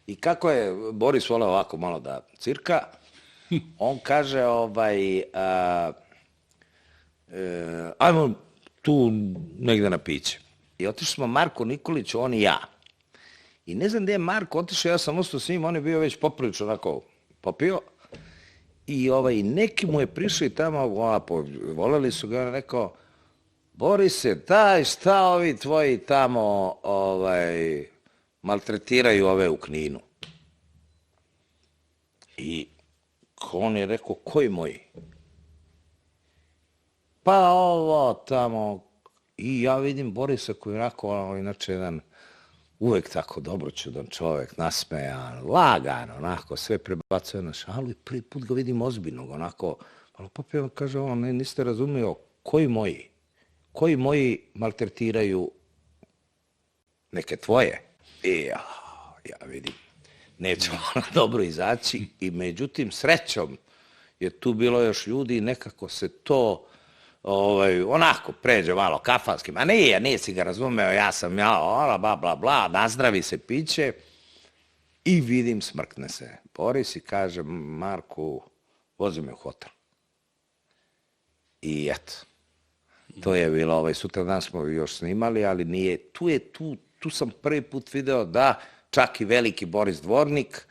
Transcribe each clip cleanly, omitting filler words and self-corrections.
I kako je Boris voleo ovako malo da cirka, on kaže, ajmo tu negde na piće. I otišli smo Marko Nikolić, on i ja. I ne znam gde je Marko otišao, ja sam ostao s njim, on je bio već poprilično onako popio. I neki mu je prišao i tamo, voleli su ga, on je rekao, Borise, daj šta ovi tvoji tamo maltretiraju ove u Kninu. I on je rekao, koji moji? Pa ovo tamo. I ja vidim Borisa koji je onako, inače jedan uvek tako dobroćudan čovek, nasmejan, lagan, onako, sve prebacuje na šalu i prvi put ga vidim ozbiljnog, onako, malo popio, kaže on, niste razumio, koji moji? Koji moji maltretiraju neke tvoje? I ja vidim, nećemo na dobro izaći i međutim, srećom je tu bilo još ljudi i nekako se to onako pređe malo kafanski, ma nije si ga razumeo, ja sam bla, bla, bla, nazdravi se piće i vidim smrkne se Boris i kaže Marku, vozi me u hotel. I eto, to je bilo, sutra dan smo još snimali, ali nije, tu sam prvi put video da čak i veliki Boris Dvornik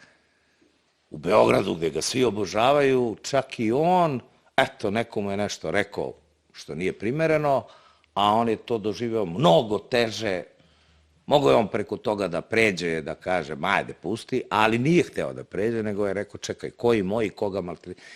u Beogradu gde ga svi obožavaju, čak i on, eto, nekomu je nešto rekao što nije primereno, a on je to doživeo mnogo teže. Mogao je on preko toga da pređe, da kaže, ajde, pusti, ali nije hteo da pređe, nego je rekao, čekaj, koji moji, koga maltretiraju.